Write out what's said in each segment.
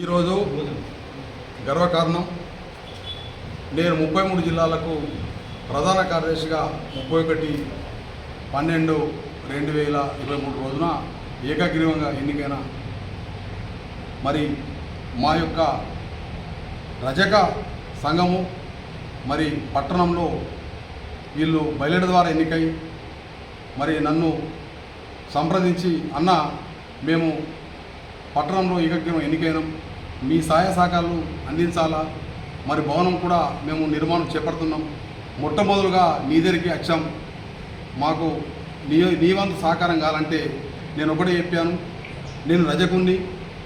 ఈరోజు గర్వకారణం. నేను 33 జిల్లాలకు ప్రధాన కార్యదర్శిగా 31/12/2023 రోజున ఏకగ్రీవంగా ఎన్నికైన మరి మా యొక్క రజక సంఘము మరి పట్టణంలో వీళ్ళు బయలుదేర ద్వారా ఎన్నికై మరి నన్ను సంప్రదించి అన్న మేము పట్టణంలో ఏకగ్రీవం ఎన్నికైనాం, మీ సహాయ సహకారాలు అందించాలా, మరి భవనం కూడా మేము నిర్మాణం చేపడుతున్నాం, మొట్టమొదలుగా నీ దగ్గరికి వచ్చాం, మాకు నీ వంతు సహకారం కావాలంటే నేను ఒకటే చెప్పాను, నేను రజకుని,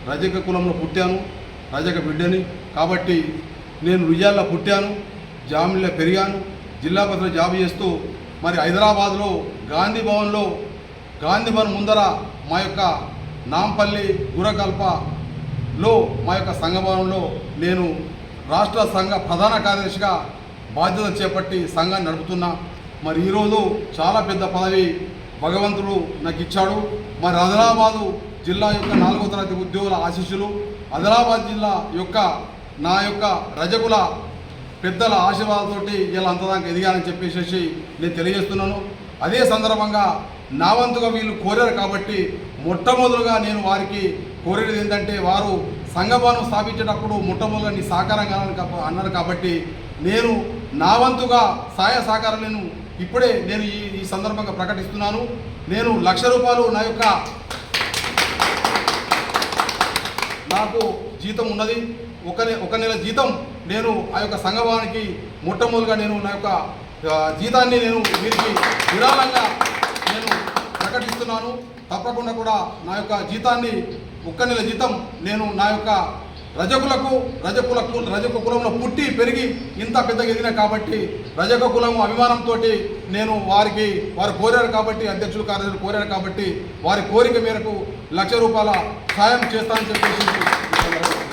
రజక కులంలో పుట్టాను, రజక బిడ్డని కాబట్టి నేను రుయ్యాల్లో పుట్టాను, జామిల్లో పెరిగాను, జిల్లా పరిషత్లో జాబ్ చేస్తూ మరి హైదరాబాద్లో గాంధీ భవన్ ముందర మా యొక్క నాంపల్లి గురకల్పలో మా యొక్క సంఘ భవనంలో నేను రాష్ట్ర సంఘ ప్రధాన కార్యదర్శిగా బాధ్యత చేపట్టి సంఘాన్ని నడుపుతున్నా. మరి ఈరోజు చాలా పెద్ద పదవి భగవంతుడు నాకు ఇచ్చాడు. మరి ఆదిలాబాదు జిల్లా యొక్క 4వ తరగతి ఉద్యోగుల ఆశీస్సులు, ఆదిలాబాద్ జిల్లా యొక్క నా యొక్క రజకుల పెద్దల ఆశీర్వాదాలతోటి ఇలా అంతదాకా ఎదిగానని చెప్పేసి నేను తెలియజేస్తున్నాను. అదే సందర్భంగా నా వంతుగా వీళ్ళు కోరారు కాబట్టి మొట్టమొదలుగా నేను వారికి కోరేది ఏంటంటే, వారు సంఘభవనం స్థాపించేటప్పుడు మొట్టమొదలుగా నీ సహకారం కావాలని అన్నారు కాబట్టి నేను నా వంతుగా సహాయ సహకారం ఇప్పుడే నేను ఈ సందర్భంగా ప్రకటిస్తున్నాను. నేను ₹1,00,000 నాకు జీతం ఉన్నది. ఒక నెల జీతం నేను ఆ యొక్క సంఘభవనానికి మొట్టమొదలుగా నేను నా యొక్క జీతాన్ని నేను వీరికి విరాళంగా నేను ప్రకటిస్తున్నాను. తప్పకుండా కూడా నా యొక్క జీతాన్ని ఒక్క నెల జీతం నేను నా యొక్క రజక కులంలో పుట్టి పెరిగి ఇంత పెద్దగా ఎదిగిన కాబట్టి రజక కులం అభిమానంతో నేను వారు కోరారు కాబట్టి, అధ్యక్షులు కార్యదర్శులు కోరారు కాబట్టి వారి కోరిక మేరకు ₹1,00,000 సాయం చేస్తానని చెప్పేసి